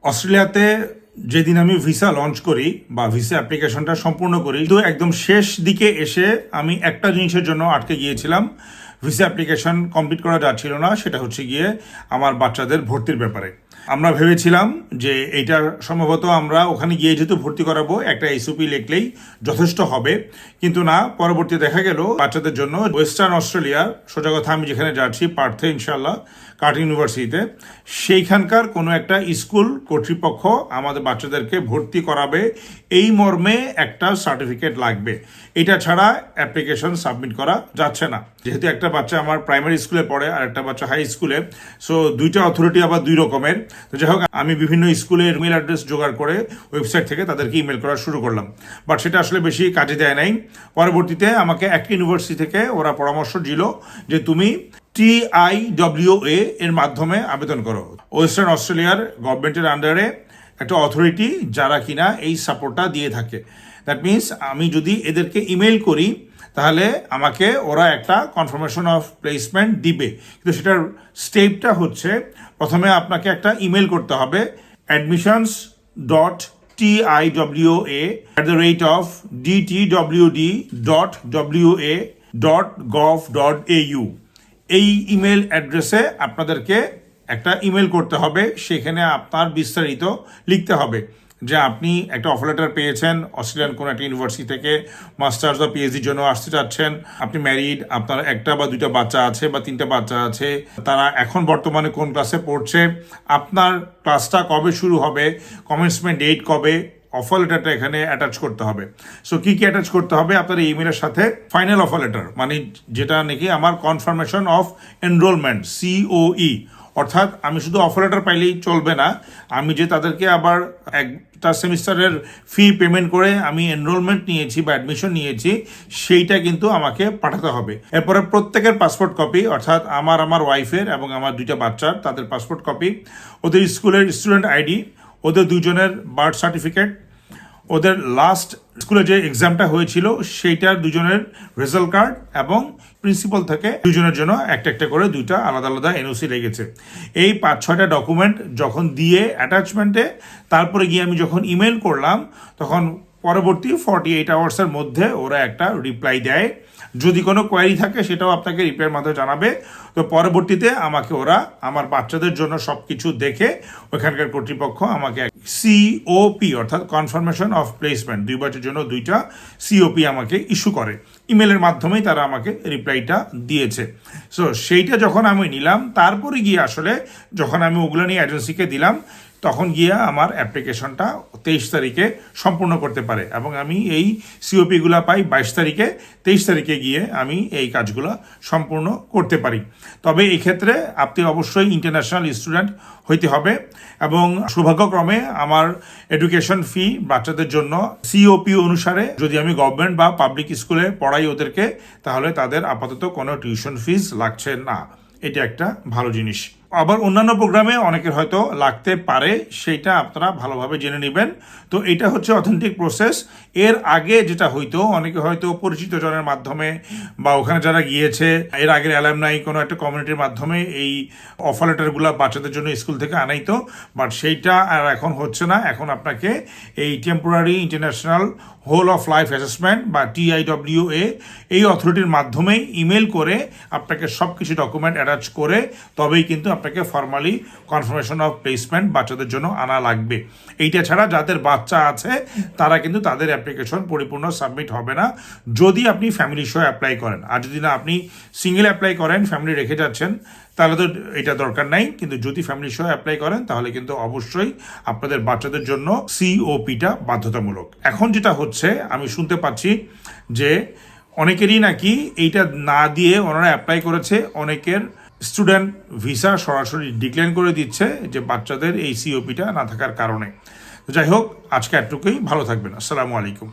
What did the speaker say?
অস্ট্রেলিয়াতে যেদিন আমি ভিসা লঞ্চ করি বা ভিসা অ্যাপ্লিকেশনটা সম্পূর্ণ করি, তো একদম শেষ দিকে এসে আমি একটা জিনিসের জন্য আটকে গিয়েছিলাম। ভিসা অ্যাপ্লিকেশন কমপ্লিট করা যাচ্ছিল না, সেটা হচ্ছে গিয়ে আমার বাচ্চাদের ভর্তির ব্যাপারে। আমরা ভেবেছিলাম যে এইটা সম্ভবত আমরা ওখানে গিয়ে যেহেতু ভর্তি করাবো একটা এসওপি লিখলেই যথেষ্ট হবে, কিন্তু না, পরবর্তী দেখা গেল বাচ্চাদের জন্য ওয়েস্টার্ন অস্ট্রেলিয়ার, সোজা কথা আমি যেখানে যাচ্ছি পার্থে ইনশাল্লাহ কার্টিং ইউনিভার্সিটিতে, সেইখানকার কোনো একটা স্কুল কর্তৃপক্ষ আমাদের বাচ্চাদেরকে ভর্তি করাবে এই মর্মে একটা সার্টিফিকেট লাগবে। এটা ছাড়া অ্যাপ্লিকেশন সাবমিট করা যাচ্ছে না। যেহেতু একটা বাচ্চা আমার প্রাইমারি স্কুলে পড়ে আর একটা বাচ্চা হাই স্কুলে, সো দুইটা অথরিটি আবার দুই রকমের। তো যাই হোক, আমি বিভিন্ন স্কুলের ইমেল অ্যাড্রেস জোগাড় করে ওয়েবসাইট থেকে তাদেরকে ইমেল করা শুরু করলাম, বাট সেটা আসলে বেশি কাজে দেয় নাই। পরবর্তীতে আমাকে একটা ইউনিভার্সিটি থেকে ওরা পরামর্শ দিল যে তুমি TIWA এর মাধ্যমে আবেদন করো। ওয়েস্টার্ন অস্ট্রেলিয়ার গভর্নমেন্টের আন্ডারে একটা অথরিটি যারা কিনা এই সাপোর্টটা দিয়ে থাকে। দ্যাট মিনস আমি যদি এদেরকে ইমেল করি তাহলে আমাকে ওরা একটা কনফার্মেশন অফ প্লেসমেন্ট দিবে, কিন্তু সেটার স্টেপটা হচ্ছে প্রথমে আপনাকে একটা ইমেল করতে হবে admissions.TIWA@DTWD.wa.gov.au। এই ইমেল অ্যাড্রেসে আপনাদেরকে একটা ইমেল করতে হবে। সেখানে আপনার বিস্তারিত লিখতে হবে যে আপনি একটা অফার লেটার পেয়েছেন অস্ট্রেলিয়ান কোনো একটা ইউনিভার্সিটি থেকে, মাস্টার্স বা পিএইচডির জন্য আসতে চাচ্ছেন, আপনি ম্যারিড, আপনার একটা বা দুইটা বাচ্চা আছে বা তিনটা বাচ্চা আছে, তারা এখন বর্তমানে কোন ক্লাসে পড়ছে, আপনার ক্লাসটা কবে শুরু হবে, কমেন্সমেন্ট ডেট কবে, অফার লেটারটা এখানে অ্যাটাচ করতে হবে। সো কি কি অ্যাটাচ করতে হবে আপনার এই ইমেলের সাথে? ফাইনাল অফার লেটার, মানে যেটা নাকি আমার কনফার্মেশন অফ এনরোলমেন্ট, COE। অর্থাৎ আমি শুধু অফার লেটার পাইলেই চলবে না, আমি যে তাদেরকে আবার একটা সেমিস্টারের ফি পেমেন্ট করে আমি এনরোলমেন্ট নিয়েছি বা অ্যাডমিশন নিয়েছি, সেইটা কিন্তু আমাকে পাঠাতে হবে। এরপরে প্রত্যেকের পাসপোর্ট কপি, অর্থাৎ আমার ওয়াইফের এবং আমার দুইটা বাচ্চার, তাদের পাসপোর্ট কপি, ওদের স্কুলের স্টুডেন্ট আইডি, ওদের দুজনের বার্থ সার্টিফিকেট, ওদের লাস্ট স্কুলে যে এক্সামটা হয়েছিল সেইটার দুজনের রেজাল্ট কার্ড, এবং প্রিন্সিপাল থেকে দুজনের জন্য একটা একটা করে দুইটা আলাদা আলাদা এনওসি লেগেছে। এই 5-6টা ডকুমেন্ট যখন দিয়ে অ্যাটাচমেন্টে, তারপরে গিয়ে আমি যখন ইমেল করলাম, তখন পরবর্তী 48 আওয়ার্সের মধ্যে ওরা একটা রিপ্লাই দেয়। যদি কোনো কোয়ারি থাকে সেটাও আপনাকে রিপ্লাইয়ের মাধ্যমে জানাবে। তো পরবর্তীতে আমাকে ওরা আমার বাচ্চাদের জন্য সব কিছু দেখে ওইখানকার কর্তৃপক্ষ আমাকে COP অর্থাৎ কনফার্মেশন অফ প্লেসমেন্ট, 2 বছরের জন্য 2টা COP আমাকে ইস্যু করে। ইমেলের মাধ্যমেই তারা আমাকে রিপ্লাইটা দিয়েছে। সো সেইটা যখন আমি নিলাম, তারপরে গিয়ে আসলে যখন আমি ওগুলো নিয়ে এজেন্সিকে দিলাম, তখন গিয়ে আমার অ্যাপ্লিকেশনটা 23 তারিখে সম্পূর্ণ করতে পারে, এবং আমি এই COPগুলো পাই 22 তারিখে। 23 তারিখে গিয়ে আমি এই কাজগুলো সম্পূর্ণ করতে পারি। তবে এই ক্ষেত্রে আপনি অবশ্যই ইন্টারন্যাশনাল স্টুডেন্ট হইতে হবে, এবং সৌভাগ্যক্রমে আমার এডুকেশন ফি বাচ্চাদের জন্য COP অনুসারে যদি আমি গভর্নমেন্ট বা পাবলিক স্কুলে পড়াই ওদেরকে, তাহলে তাদের আপাতত কোনো টিউশন ফিস লাগছে না। এটা একটা ভালো জিনিস। আবার অন্যান্য প্রোগ্রামে অনেকের হয়তো লাগতে পারে, সেইটা আপনারা ভালোভাবে জেনে নেবেন। তো এটা হচ্ছে অথেন্টিক প্রসেস। এর আগে যেটা হইতো, অনেকে হয়তো পরিচিত জনের মাধ্যমে বা ওখানে যারা গিয়েছে এর আগের অ্যালামনাই কোনো একটা কমিউনিটির মাধ্যমে এই অফার লেটারগুলো বাচ্চাদের জন্য স্কুল থেকে আনাইতো, বাট সেইটা আর এখন হচ্ছে না। এখন আপনাকে এই temporary international whole of life assessment বা TIWA এই অথরিটির মাধ্যমেই ইমেল করে আপনাকে সব কিছু ডকুমেন্ট অ্যাটাচ করে তবেই কিন্তু আপনাকে ফর্মালি কনফার্মেশন অফ প্লেসমেন্ট বাচ্চাদের জন্য আনা লাগবে। এইটা ছাড়া যাদের বাচ্চা আছে তারা কিন্তু তাদের অ্যাপ্লিকেশন পরিপূর্ণ সাবমিট হবে না, যদি আপনি ফ্যামিলি সহ অ্যাপ্লাই করেন। আর যদি না আপনি সিঙ্গেল অ্যাপ্লাই করেন, ফ্যামিলি রেখে যাচ্ছেন, তাহলে তো এটা দরকার নাই। কিন্তু যদি ফ্যামিলি সহ অ্যাপ্লাই করেন তাহলে কিন্তু অবশ্যই আপনাদের বাচ্চাদের জন্য COPটা বাধ্যতামূলক। এখন যেটা হচ্ছে, আমি শুনতে পাচ্ছি যে অনেকেরই নাকি এইটা না দিয়ে ওনারা অ্যাপ্লাই করেছে, অনেকের স্টুডেন্ট ভিসা সরাসরি ডিক্লাইন করে দিচ্ছে যে বাচ্চাদের এই COPটা না থাকার কারণে। যাই হোক, আজকে এতটুকুই। ভালো থাকবেন। আসসালামু আলাইকুম।